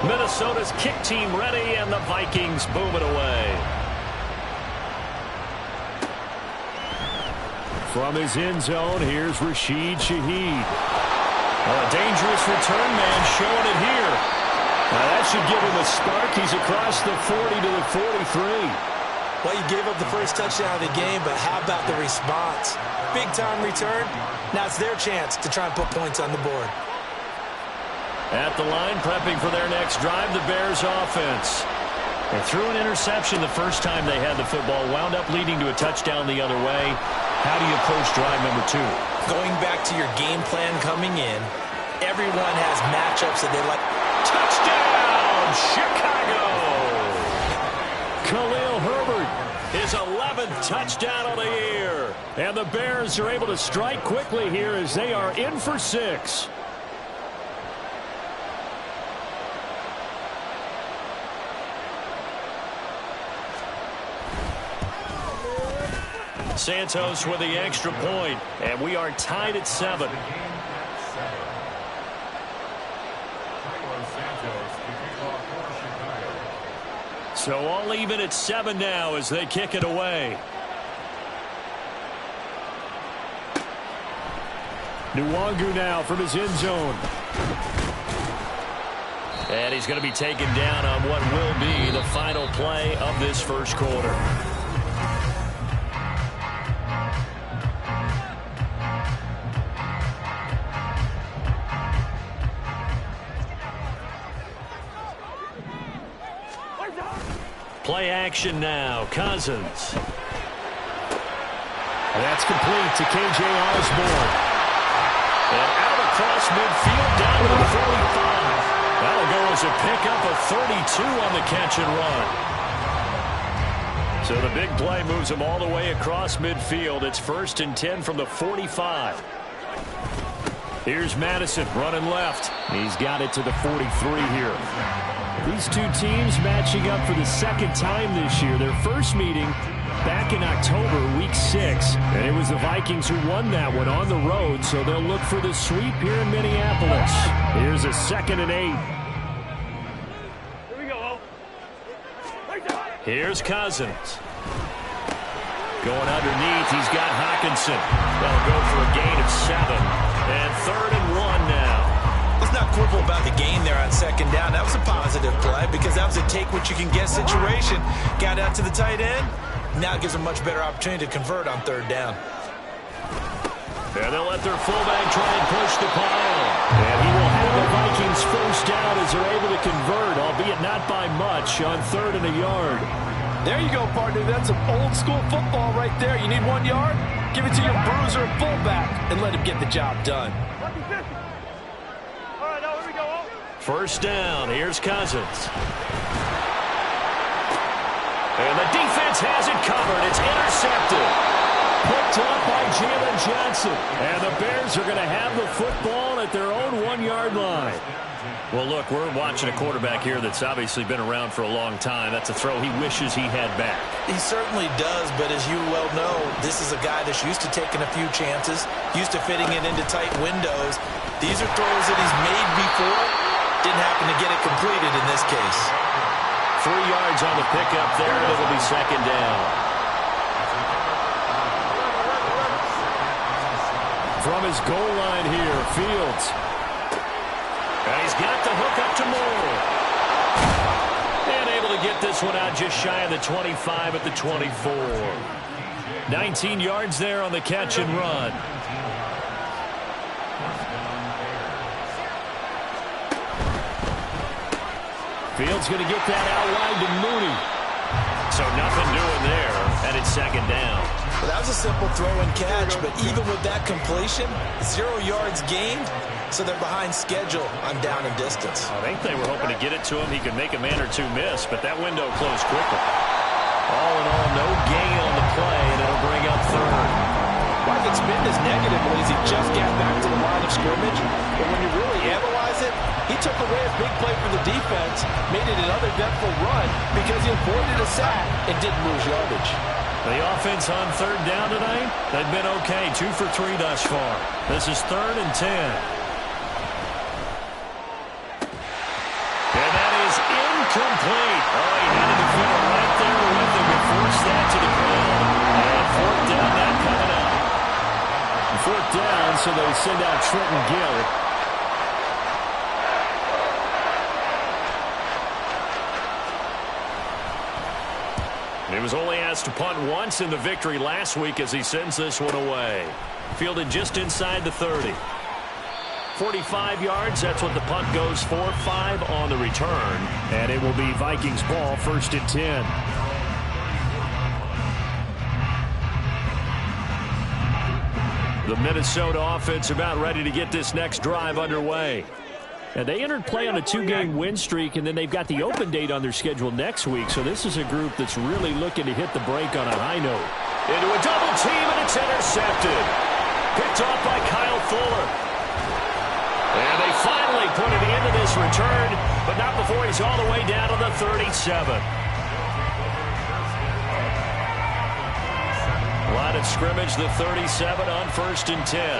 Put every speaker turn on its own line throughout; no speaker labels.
Minnesota's kick team ready, and the Vikings boom it away. From his end zone, here's Rashid Shaheed. A dangerous return man showing it here. Now that should give him a spark. He's across the 40 to the 43.
Well, you gave up the first touchdown of the game, but how about the response? Big-time return. Now it's their chance to try and put points on the board.
At the line, prepping for their next drive, the Bears offense. They threw an interception the first time they had the football, wound up leading to a touchdown the other way. How do you approach drive number 2?
Going back to your game plan coming in, everyone has matchups that they like.
Touchdown, Chicago! Khalil Herbert, his 11th touchdown of the year. And the Bears are able to strike quickly here as they are in for 6. Santos with the extra point, and we are tied at 7. So all even at 7 now as they kick it away. Nwangu now from his end zone. And he's going to be taken down on what will be the final play of this first quarter. Play action now. Cousins. That's complete to K.J. Osborne. And out across midfield down to the 45. That'll go as a pickup of 32 on the catch and run. So the big play moves him all the way across midfield. It's 1st and 10 from the 45. Here's Madison running left. He's got it to the 43 here. These two teams matching up for the second time this year. Their first meeting back in October, week 6. And it was the Vikings who won that one on the road, so they'll look for the sweep here in Minneapolis. Here's a 2nd and 8.
Here we go.
Here's Cousins. Going underneath, he's got Hockenson. They'll go for a gain of 7. And 3rd and 1 now.
Let's not quibble about the gain there on 2nd down. That was a positive play because that was a take-what-you-can-get situation. Got out to the tight end. Now it gives them a much better opportunity to convert on 3rd down.
And they'll let their fullback try and push the pile. And he will have the Vikings first down as they're able to convert, albeit not by much, on 3rd and a yard.
There you go, partner. That's some old-school football right there. You need 1 yard? Give it to your bruiser fullback and let him get the job done.
All right, now here we go.
First down. Here's Cousins. And the defense has it covered. It's intercepted. Picked up by Jalen Johnson. And the Bears are going to have the football at their own 1-yard line. Well, look, we're watching a quarterback here that's obviously been around for a long time. That's a throw he wishes he had back.
He certainly does, but as you well know, this is a guy that's used to taking a few chances, used to fitting it into tight windows. These are throws that he's made before. Didn't happen to get it completed in this case.
3 yards on the pickup there, and it'll be 2nd down. From his goal line here, Fields. And he's got the hook up to Moore. And able to get this one out just shy of the 25 at the 24. 19 yards there on the catch and run. Fields going to get that out wide to Mooney. So nothing doing there, and it's 2nd down.
Well, that was a simple throw and catch, but even with that completion, 0 yards gained, so they're behind schedule on down and distance.
I think they were hoping to get it to him. He could make a man or two miss, but that window closed quickly. All in all, no gain on the play, and it'll bring up 3rd.
Why it's been as negatively as he just got back to the line of scrimmage, but when you really analyze it, he took away a big play for the defense, made it an uneventful run because he avoided a sack and didn't lose yardage.
The offense on 3rd down tonight, they've been okay, 2 for 3 thus far. This is 3rd and 10. And that complete. Oh, he had a defender right there with him and forced that to the ground. And fourth down, that coming up. Fourth down, so they send out Trenton Gill. He was only asked to punt once in the victory last week as he sends this one away. Fielded just inside the 30. 45 yards, that's what the punt goes for. 5 on the return. And it will be Vikings ball, 1st and 10. The Minnesota offense about ready to get this next drive underway. And they entered play on a 2-game win streak, and then they've got the open date on their schedule next week. So this is a group that's really looking to hit the break on a high note. Into a double team, and it's intercepted. Picked off by Kyle Fuller. And they finally put an end to this return, but not before he's all the way down to the 37. Line of scrimmage, the 37 on 1st and 10.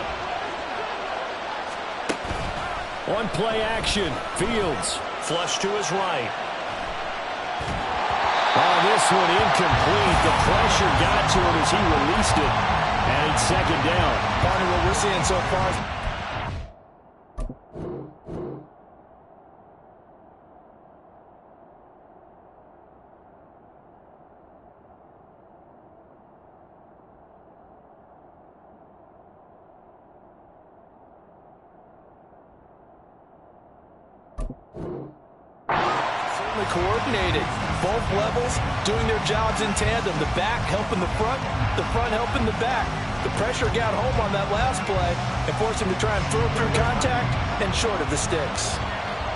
One play action. Fields flush to his right. Oh, this one incomplete. The pressure got to him as he released it. And it's 2nd down.
Partner, what we're seeing so far is coordinated. Both levels doing their jobs in tandem. The back helping the front helping the back. The pressure got home on that last play and forced him to try and throw through contact and short of the sticks.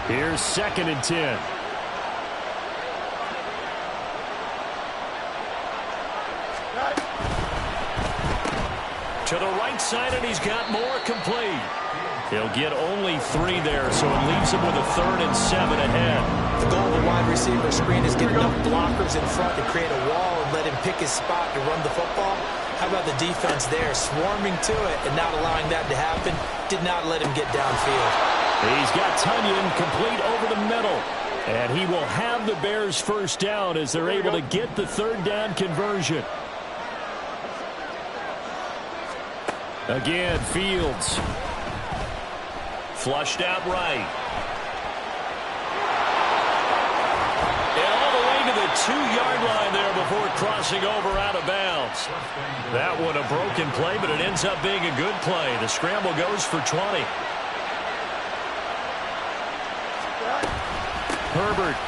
Here's 2nd and 10. To the right side, and he's got more complete. He'll get only 3 there, so it leaves him with a 3rd and 7 ahead.
The goal of a wide receiver screen is get enough blockers in front to create a wall and let him pick his spot to run the football. How about the defense there, swarming to it and not allowing that to happen? Did not let him get downfield.
He's got Tunyon complete over the middle. And he will have the Bears' 1st down as they're able to get the 3rd down conversion. Again, Fields. Flushed out right. And all the way to the 2-yard line there before crossing over out of bounds. That one a broken play, but it ends up being a good play. The scramble goes for 20. Herbert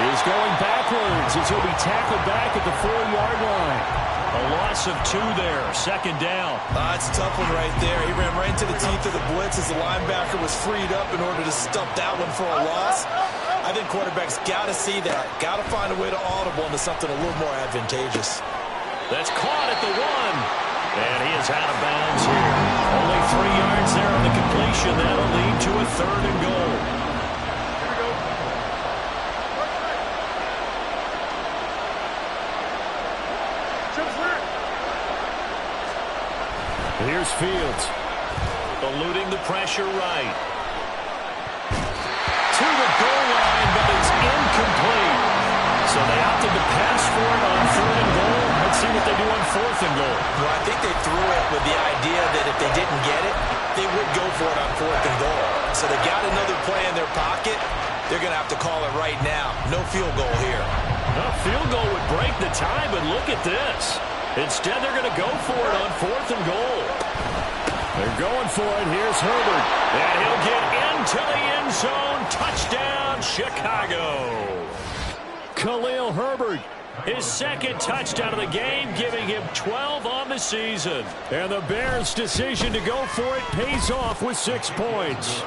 is going backwards as he'll be tackled back at the 4-yard line. A loss of 2 there, 2nd down.
That's a tough one right there. He ran right into the teeth of the blitz as the linebacker was freed up in order to stop that one for a loss. I think quarterbacks got to see that. Got to find a way to audible into something a little more advantageous.
That's caught at the 1. And he is out of bounds here. Only 3 yards there on the completion. That'll lead to a 3rd and goal. Here's Fields. Eluding the pressure right. To the goal line, but it's incomplete. So they opted to pass for it on 3rd and goal. Let's see what they do on 4th and goal.
Well, I think they threw it with the idea that if they didn't get it, they would go for it on 4th and goal. So they got another play in their pocket. They're going to have to call it right now. No field goal here.
A field goal would break the tie, but look at this. Instead, they're going to go for it on 4th and goal. They're going for it. Here's Herbert. And he'll get into the end zone. Touchdown, Chicago. Khalil Herbert, his 2nd touchdown of the game, giving him 12 on the season. And the Bears' decision to go for it pays off with 6 points.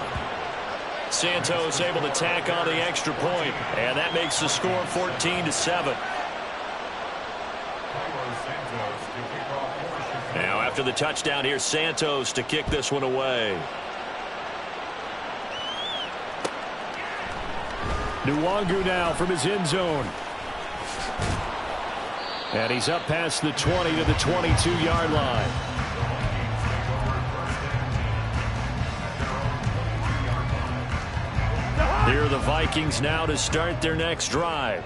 Santos able to tack on the extra point, and that makes the score 14-7. Now, after the touchdown, here's Santos to kick this one away. Nwangu now from his end zone. And he's up past the 20 to the 22-yard line. Here are the Vikings now to start their next drive.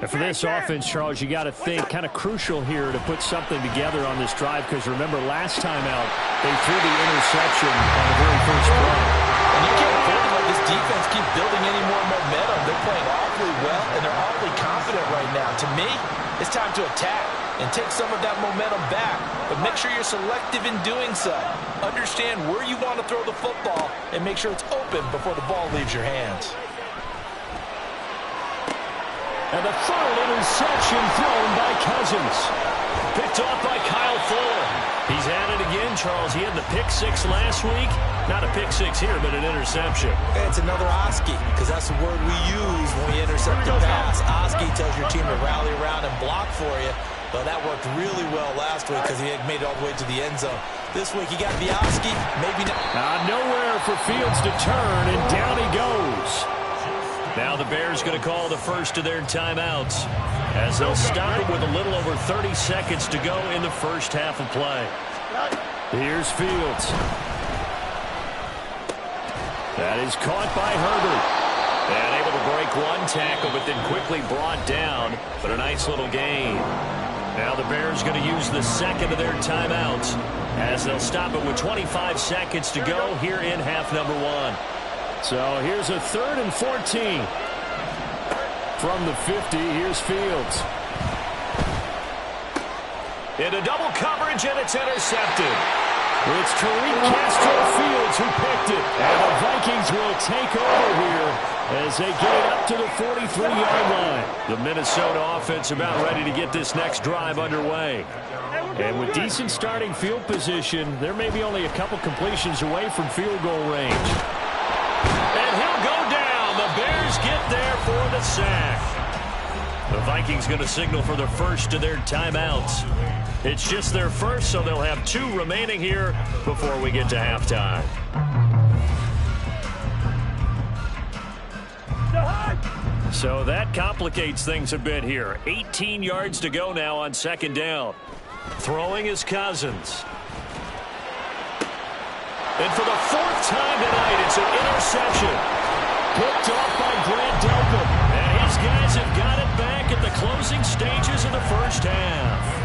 And for this offense, Charles, you got to think kind of crucial here to put something together on this drive, because remember last time out they threw the interception on the very first play.
And you can't afford to let this defense keep building any more momentum. They're playing awfully well, and they're awfully confident right now. To me, it's time to attack and take some of that momentum back. But make sure you're selective in doing so. Understand where you want to throw the football and make sure it's open before the ball leaves your hands.
And the third interception thrown by Cousins. Picked off by Kyle Fuller. He's at it again, Charles. He had the pick six last week. Not a pick six here, but an interception.
It's another Oski, because that's the word we use when we intercept the pass. Oski tells your team to rally around and block for you. Well, that worked really well last week because he had made it all the way to the end zone. This week he got Oski, maybe not.
Nowhere for Fields to turn, and down he goes. Now the Bears going to call the first of their timeouts as they'll stop it with a little over 30 seconds to go in the first half of play. Here's Fields. That is caught by Herbert. And able to break one tackle, but then quickly brought down. But a nice little gain. Now the Bears going to use the second of their timeouts as they'll stop it with 25 seconds to go here in half number one. So here's a 3rd and 14. From the 50, here's Fields. Into double coverage, and it's intercepted. It's Tariq Castro-Fields who picked it. And the Vikings will take over here as they get it up to the 43-yard line. The Minnesota offense about ready to get this next drive underway. And with decent starting field position, there may be only a couple completions away from field goal range. And he'll go down. The Bears get there for the sack. The Vikings going to signal for the first of their timeouts. It's just their first, so they'll have 2 remaining here before we get to halftime. So that complicates things a bit here. 18 yards to go now on second down. Throwing is Cousins. And for the 4th time tonight, it's an interception. Picked off by Grant Delpit. And his guys have got it back at the closing stages of the first half.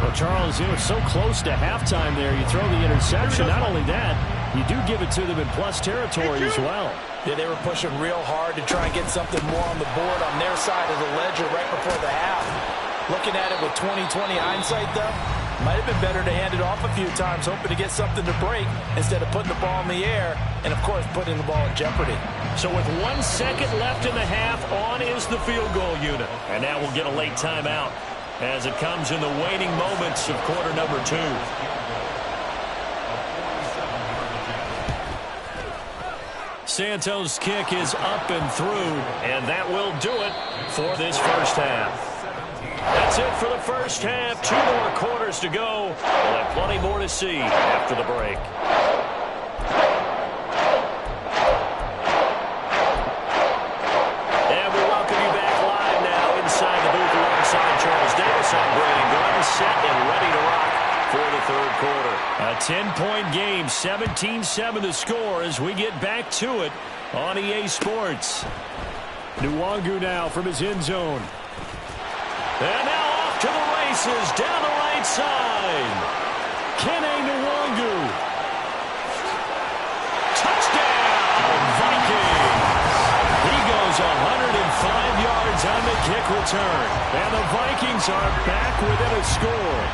Well, Charles, it's so close to halftime there. You throw the interception. Not only that, you do give it to them in plus territory as well.
Yeah, they were pushing real hard to try and get something more on the board on their side of the ledger right before the half. Looking at it with 20/20 hindsight, though, might have been better to hand it off a few times, hoping to get something to break instead of putting the ball in the air and, of course, putting the ball in jeopardy. So with 1 second left in the half, on is the field goal unit. And now we'll get a late timeout as it comes in the waning moments of quarter number 2. Santos' kick is up and through, and that will do it for this first half. That's it for the first half. 2 more quarters to go. We'll have plenty more to see after the break. And we welcome you back live now inside the booth alongside Charles Davis. I'm Brandon Glenn, set and ready to rock for the third quarter. A 10-point game, 17-7 the score as we get back to it on EA Sports. Nwangu now from his end zone. And now off to the races down the right side. Kene Nwangu. Touchdown, Vikings. He goes 105 yards on the kick return. And the Vikings are back within a score.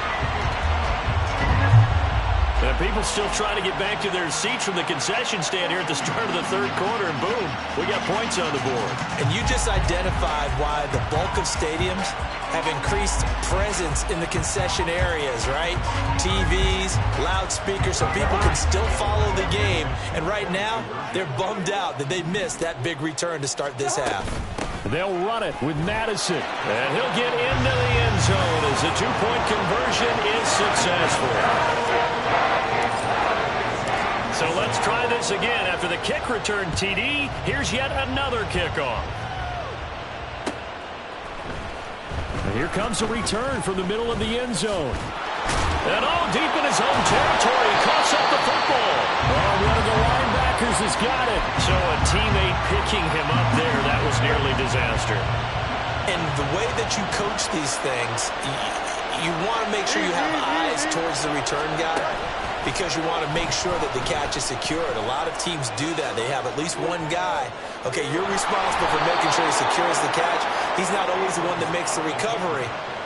And people still trying to get back to their seats from the concession stand here at the start of the third quarter, and boom, we got points on the board.
And you just identified why the bulk of stadiums have increased presence in the concession areas, right? TVs, loudspeakers, so people can still follow the game. And right now, they're bummed out that they missed that big return to start this half.
They'll run it with Madison. And he'll get into the end zone as the 2-point conversion is successful. So let's try this again. After the kick return TD, here's yet another kickoff. And here comes a return from the middle of the end zone. And all deep in his own territory, he coughs up the football. Oh, one of the linebackers Packers has got it. So a teammate picking him up there, that was nearly disaster.
And the way that you coach these things, you want to make sure you have eyes towards the return guy because you want to make sure that the catch is secured. A lot of teams do that. They have at least one guy. Okay, you're responsible for making sure he secures the catch. He's not always the one that makes the recovery,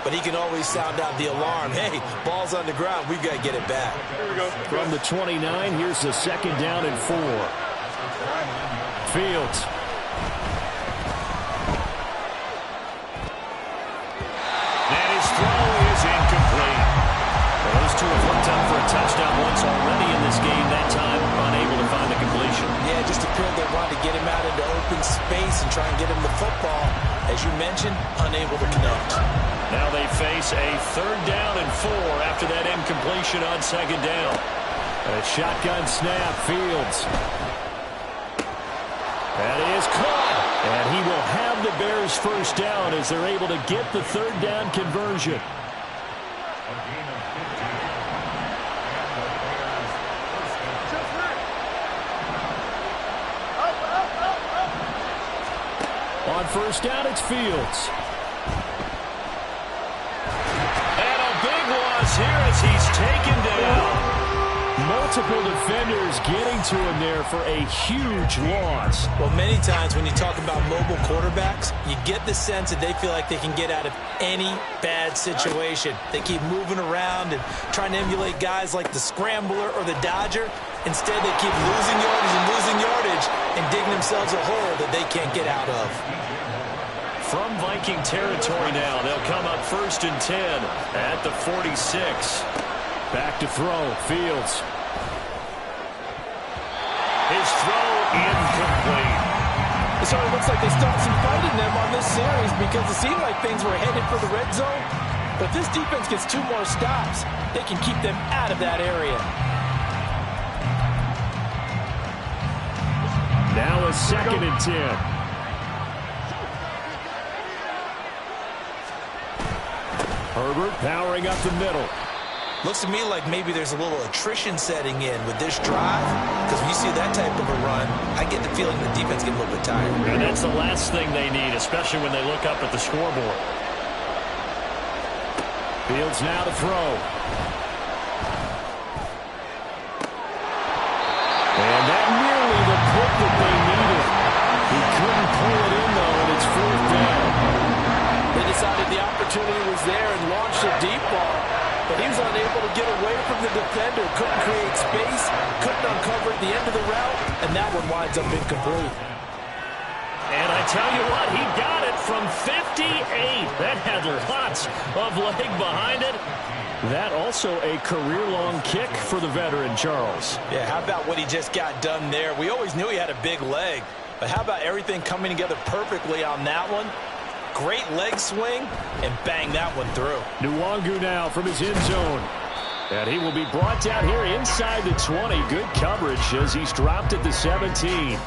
but he can always sound out the alarm. Hey, ball's on the ground. We've got to get it back.
From the 29, here's the 2nd down and 4. Fields. And his throw is incomplete. Well, those two have hooked up for a touchdown once already in this game. That time, unable to find the completion.
Yeah, just appeared they wanted to get him out into open space and try and get him the football. As you mentioned, unable to connect.
Now they face a 3rd down and 4 after that incompletion on 2nd down. A shotgun snap, Fields. That is caught. And he will have the Bears' 1st down as they're able to get the 3rd down conversion. On 1st down, it's Fields. And a big loss here as he's taken down. Multiple defenders getting to him there for a huge loss.
Well, many times when you talk about mobile quarterbacks, you get the sense that they feel like they can get out of any bad situation. They keep moving around and trying to emulate guys like the Scrambler or the Dodger. Instead, they keep losing yardage and digging themselves a hole that they can't get out of.
From Viking territory now, they'll come up 1st and 10 at the 46. Back to throw, Fields. His throw incomplete.
It certainly looks like they start some fight in them on this series because it seemed like things were headed for the red zone. But if this defense gets 2 more stops, they can keep them out of that area.
Now a 2nd and 10. Herbert powering up the middle.
Looks to me like maybe there's a little attrition setting in with this drive. Because when you see that type of a run, I get the feeling the defense gets a little bit tired.
And that's the last thing they need, especially when they look up at the scoreboard. Fields now to throw. And that nearly the pick that they needed. He couldn't pull it in, though, and it's 4th down.
They decided the opportunity was there and launched a deep ball. But he was unable to get away from the defender. Couldn't create space. Couldn't uncover at the end of the route. And that one winds up incomplete.
And I tell you what, he got it from 58. That had lots of leg behind it. That also a career-long kick for the veteran, Charles.
Yeah, how about what he just got done there? We always knew he had a big leg. But how about everything coming together perfectly on that one? Great leg swing, and bang that one through.
Nwangu now from his end zone. And he will be brought down here inside the 20. Good coverage as he's dropped at the 17.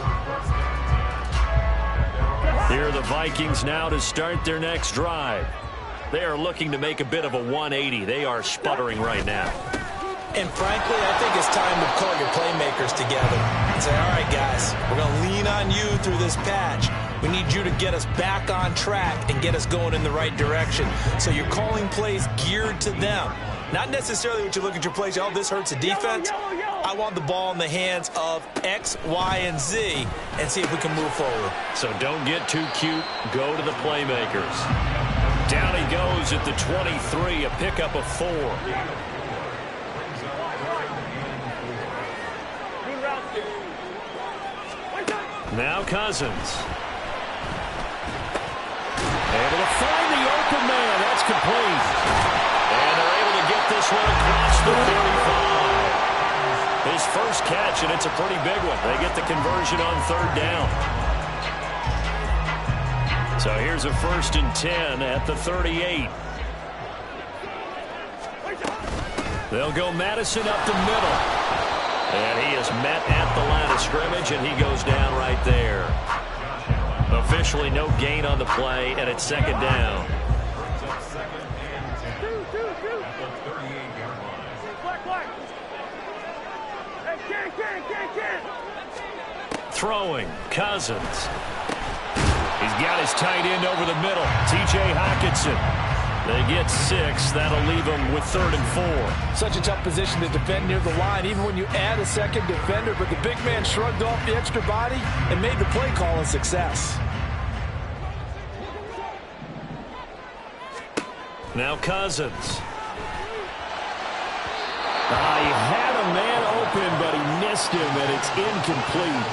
Here are the Vikings now to start their next drive. They are looking to make a bit of a 180. They are sputtering right now.
And frankly, I think it's time to call your playmakers together and say, all right, guys, we're going to lean on you through this patch. We need you to get us back on track and get us going in the right direction. So you're calling plays geared to them. Not necessarily what you look at your plays, oh, this hurts the defense. I want the ball in the hands of X, Y, and Z and see if we can move forward.
So don't get too cute. Go to the playmakers. Down he goes at the 23, a pickup of 4. Now Cousins. Able to find the open man. That's complete. And they're able to get this one across the 35. His first catch, and it's a pretty big one. They get the conversion on 3rd down. So here's a 1st and 10 at the 38. They'll go Madison up the middle. And he is met at the line of scrimmage, and he goes down right there. Officially no gain on the play, and it's 2nd down. throwing. Cousins. He's got his tight end over the middle. T.J. Hockenson. They get 6. That'll leave them with 3rd and 4.
Such a tough position to defend near the line, even when you add a second defender. But the big man shrugged off the extra body and made the play call a success.
Now Cousins. He had a man open, but he missed him, and it's incomplete.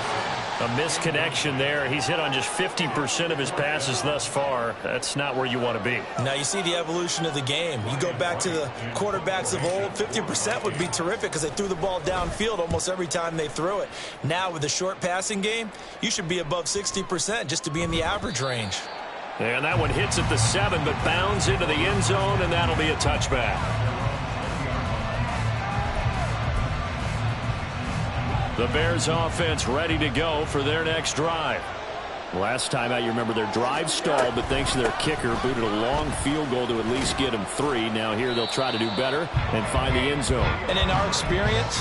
A misconnection there. He's hit on just 50% of his passes thus far. That's not where you want to be.
Now you see the evolution of the game. You go back to the quarterbacks of old, 50% would be terrific because they threw the ball downfield almost every time they threw it. Now with the short passing game, you should be above 60% just to be in the average range.
And that one hits at the 7, but bounds into the end zone, and that'll be a touchback. The Bears offense ready to go for their next drive. Last time out, you remember their drive stalled, but thanks to their kicker, booted a long field goal to at least get them 3. Now here they'll try to do better and find the end zone.
And in our experience,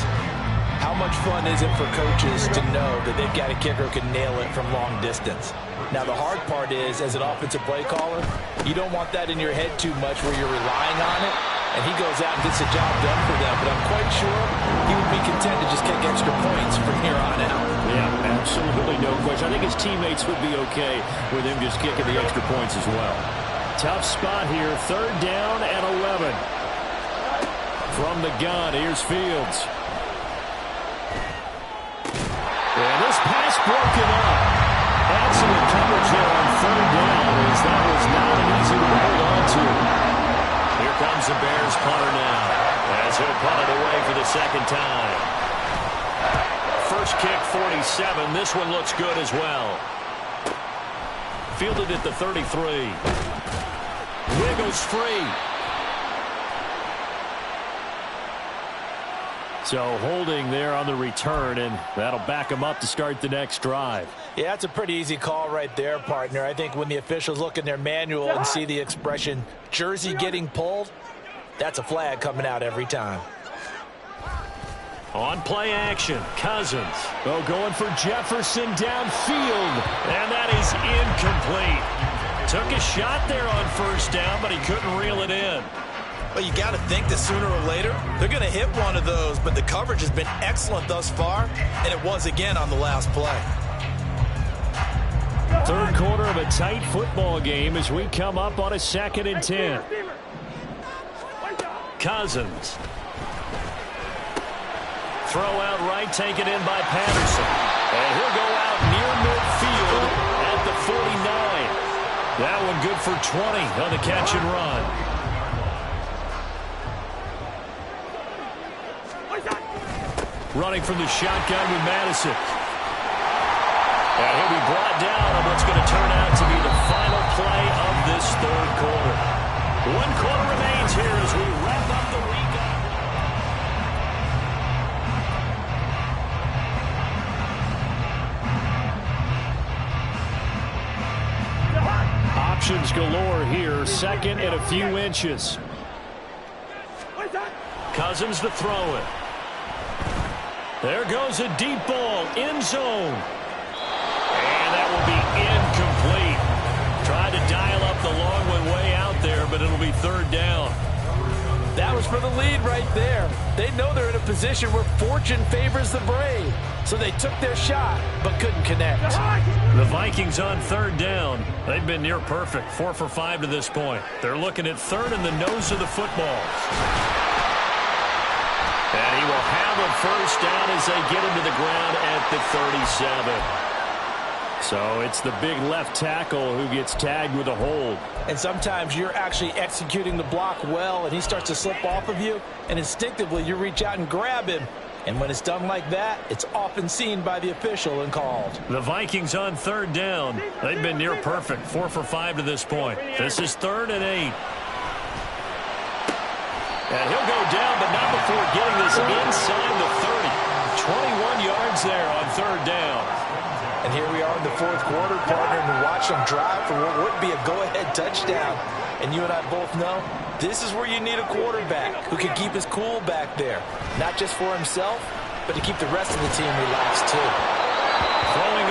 how much fun is it for coaches to know that they've got a kicker who can nail it from long distance? Now, the hard part is, as an offensive play caller, you don't want that in your head too much where you're relying on it, and he goes out and gets the job done for them. But I'm quite sure he would be content to just kick extra points from here on out.
Yeah, absolutely no question. I think his teammates would be okay with him just kicking the extra points as well. Tough spot here, 3rd down and 11. From the gun, here's Fields. And this pass broken up. Excellent coverage there on 3rd down, as that was not an easy one to hold on to. Here comes the Bears punter now, as he'll punt it away for the 2nd time. First kick, 47. This one looks good as well. Fielded at the 33. Wiggles free. So holding there on the return, and that'll back him up to start the next drive.
Yeah, that's a pretty easy call right there, partner. I think when the officials look in their manual and see the expression jersey getting pulled, that's a flag coming out every time.
On play action, Cousins. Oh, going for Jefferson downfield, and that is incomplete. Took a shot there on 1st down, but he couldn't reel it in.
Well, you got to think that sooner or later they're going to hit one of those, but the coverage has been excellent thus far, and it was again on the last play.
3rd quarter of a tight football game as we come up on a 2nd and 10. Cousins. Throw out right, taken in by Patterson. And he'll go out near midfield at the 49. That one good for 20 on the catch and run. Running from the shotgun with Madison. And he'll be brought down on what's going to turn out to be the final play of this 3rd quarter. 1 quarter remains here as we wrap up the week. Options galore here. 2nd and a few inches. Cousins to throw it. There goes a deep ball, end zone. And that will be incomplete. Tried to dial up the long one way out there, but it'll be 3rd down.
That was for the lead right there. They know they're in a position where fortune favors the brave. So they took their shot, but couldn't connect.
The Vikings on 3rd down. They've been near perfect, 4 for 5 to this point. They're looking at 3rd in the nose of the football. And he will have a 1st down as they get him to the ground at the 37. So it's the big left tackle who gets tagged with a hold.
And sometimes you're actually executing the block well, and he starts to slip off of you, and instinctively you reach out and grab him. And when it's done like that, it's often seen by the official and called.
The Vikings on 3rd down. They've been near perfect, 4 for 5 to this point. This is 3rd and 8. And he'll go down, but not before getting this inside the 30. 21 yards there on 3rd down.
And here we are in the 4th quarter, partner, and watch them drive for what would be a go-ahead touchdown. And you and I both know this is where you need a quarterback who can keep his cool back there. Not just for himself, but to keep the rest of the team relaxed too.
Throwing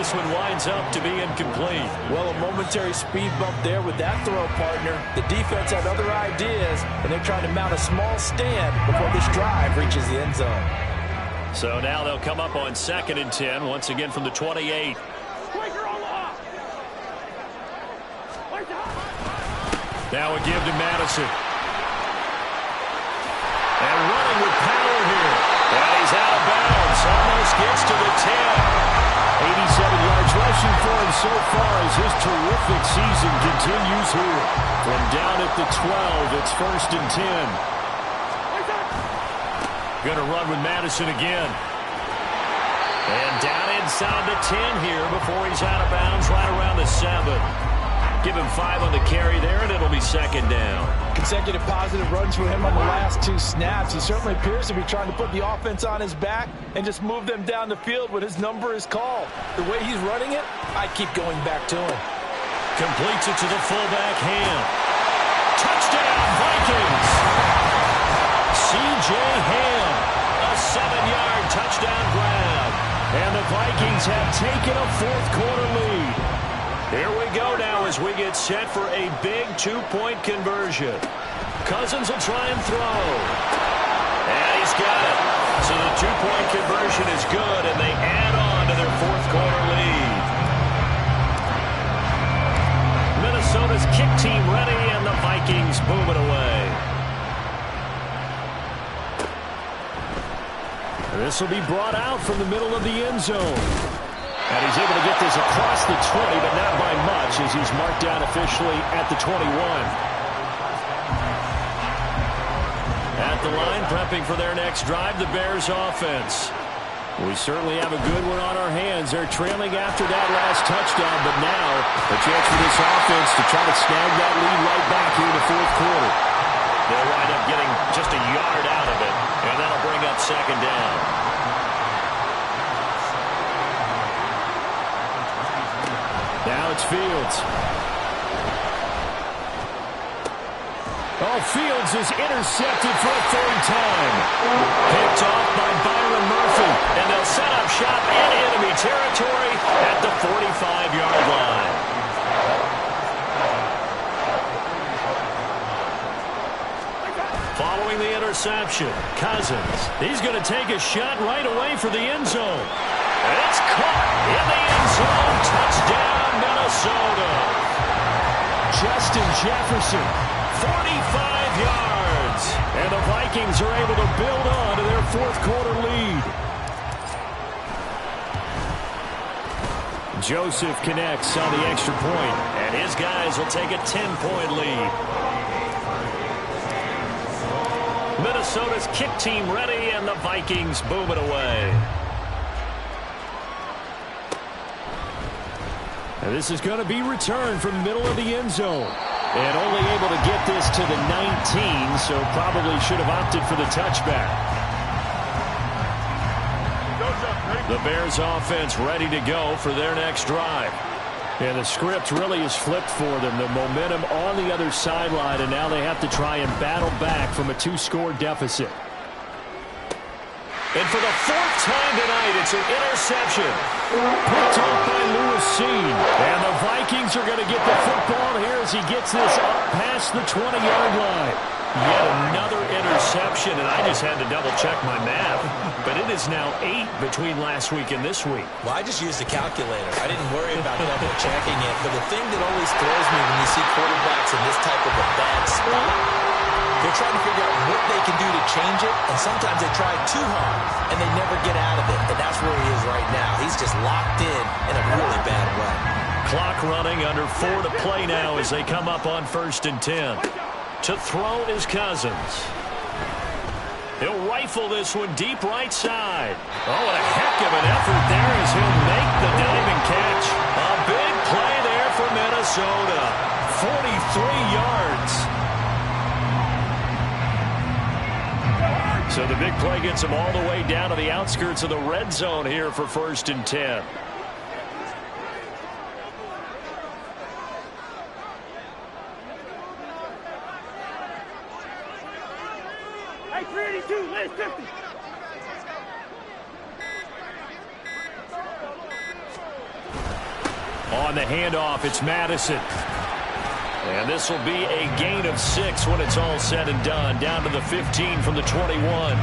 this one winds up to be incomplete.
Well, a momentary speed bump there with that throw, partner. The defense had other ideas, and they're trying to mount a small stand before this drive reaches the end zone.
So now they'll come up on 2nd and 10, once again from the 28. Now a give to Madison. And running with power here. And he's out of bounds. Almost gets to the 10. 87 yards rushing for him so far as his terrific season continues here. From down at the 12, it's 1st and 10. Going to run with Madison again. And down inside the 10 here before he's out of bounds right around the 7. Give him 5 on the carry there, and it'll be 2nd down.
Consecutive positive runs for him on the last 2 snaps. He certainly appears to be trying to put the offense on his back and just move them down the field when his number is called. The way he's running it, I keep going back to him.
Completes it to the fullback, Ham. Touchdown, Vikings! C.J. Ham, a 7-yard touchdown grab. And the Vikings have taken a 4th-quarter lead. Here we go now as we get set for a big 2-point conversion. Cousins will try and throw. And he's got it. So the 2-point conversion is good, and they add on to their 4th-quarter lead. Minnesota's kick team ready, and the Vikings move it away. This will be brought out from the middle of the end zone. And he's able to get this across the 20, but not by much as he's marked down officially at the 21. At the line, prepping for their next drive, the Bears offense. We certainly have a good one on our hands. They're trailing after that last touchdown, but now a chance for this offense to try to snag that lead right back here in the 4th quarter. They'll wind up getting just a yard out of it, and that'll bring up 2nd down. Now it's Fields. Oh, Fields is intercepted for a 3rd time. Picked off by Byron Murphy. And they'll set up shop in enemy territory at the 45-yard line. Following the interception, Cousins. He's going to take a shot right away for the end zone. And it's caught in the end zone. Touchdown, Minnesota. Justin Jefferson, 45 yards. And the Vikings are able to build on to their 4th-quarter lead. Joseph connects on the extra point, and his guys will take a 10-point lead. Minnesota's kick team ready, and the Vikings boom it away. And this is going to be returned from the middle of the end zone. And only able to get this to the 19, so probably should have opted for the touchback. The Bears offense ready to go for their next drive. And the script really is flipped for them. The momentum on the other sideline, and now they have to try and battle back from a 2-score deficit. And for the 4th time tonight, it's an interception. Picked off by Lewis Seen. And the Vikings are going to get the football here as he gets this up past the 20-yard line. Yet another interception, and I just had to double-check my math. But it is now 8 between last week and this week.
Well, I just used a calculator. I didn't worry about double-checking it. But the thing that always throws me when you see quarterbacks in this type of a bad spot, they're trying to figure out what they can do to change it, and sometimes they try too hard, and they never get out of it. And that's where he is right now. He's just locked in a really bad way.
Clock running, under 4 to play now as they come up on 1st and 10. To throw is Cousins. He'll rifle this one deep right side. Oh, what a heck of an effort there as he'll make the diving catch. A big play there for Minnesota. 43 yards. So the big play gets him all the way down to the outskirts of the red zone here for 1st and 10.
Hey, 382, list 50.
On the handoff, it's Madison. And this will be a gain of 6 when it's all said and done. Down to the 15 from the 21.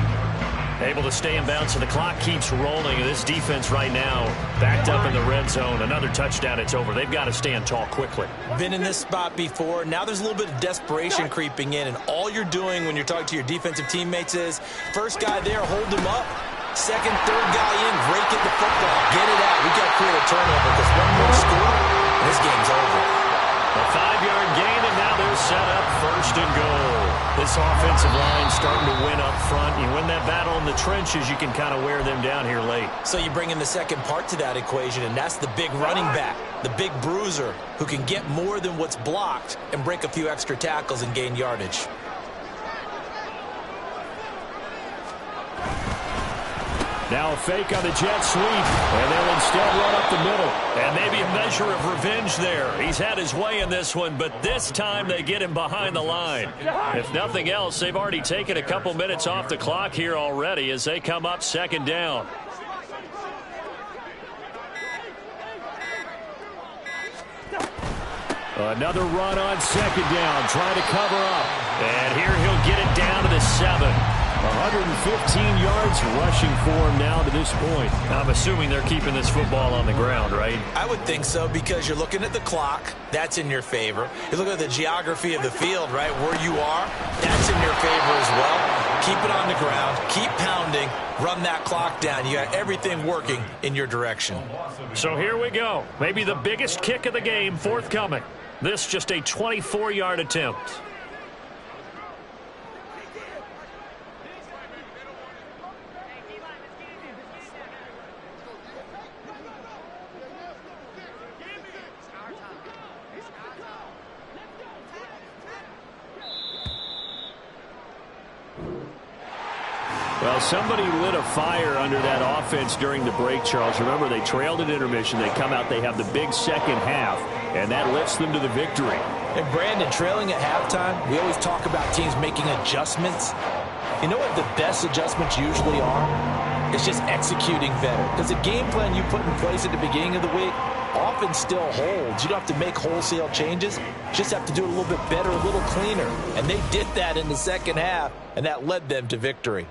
Able to stay in bounds, so the clock keeps rolling. This defense right now backed up in the red zone. Another touchdown, it's over. They've got to stand tall quickly.
Been in this spot before. Now there's a little bit of desperation creeping in, and all you're doing when you're talking to your defensive teammates is, first guy there, hold him up. Second, third guy in, rake at the football. Get it out. We got to create a turnover because one more score, and this game's over.
A 5-yard gain, and now they're set up first and goal. This offensive line starting to win up front. You win that battle in the trenches, you can kind of wear them down here late.
So you bring in the second part to that equation, and that's the big running back, the big bruiser, who can get more than what's blocked and break a few extra tackles and gain yardage.
Now a fake on the jet sweep, and they'll instead run up the middle. And maybe a measure of revenge there. He's had his way in this one, but this time they get him behind the line. If nothing else, they've already taken a couple minutes off the clock here already as they come up second down. Another run on second down, trying to cover up. And here he'll get it down to the 7. 115 yards rushing for him now to this point. I'm assuming they're keeping this football on the ground, right?
I would think so, because you're looking at the clock. That's in your favor. You look at the geography of the field, right, where you are. That's in your favor as well. Keep it on the ground. Keep pounding. Run that clock down. You got everything working in your direction.
So here we go. Maybe the biggest kick of the game forthcoming. This just a 24-yard attempt. Well, somebody lit a fire under that offense during the break, Charles. Remember, they trailed at intermission. They come out, they have the big second half, and that lifts them to the victory.
And Brandon, trailing at halftime, we always talk about teams making adjustments. You know what the best adjustments usually are? It's just executing better. Because the game plan you put in place at the beginning of the week often still holds. You don't have to make wholesale changes. You just have to do it a little bit better, a little cleaner. And they did that in the second half, and that led them to victory.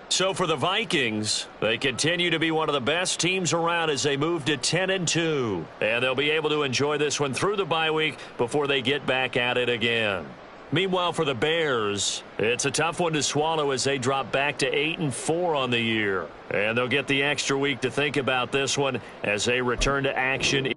So for the Vikings, they continue to be one of the best teams around as they move to 10-2. And they'll be able to enjoy this one through the bye week before they get back at it again. Meanwhile, for the Bears, it's a tough one to swallow as they drop back to 8-4 on the year. And they'll get the extra week to think about this one as they return to action.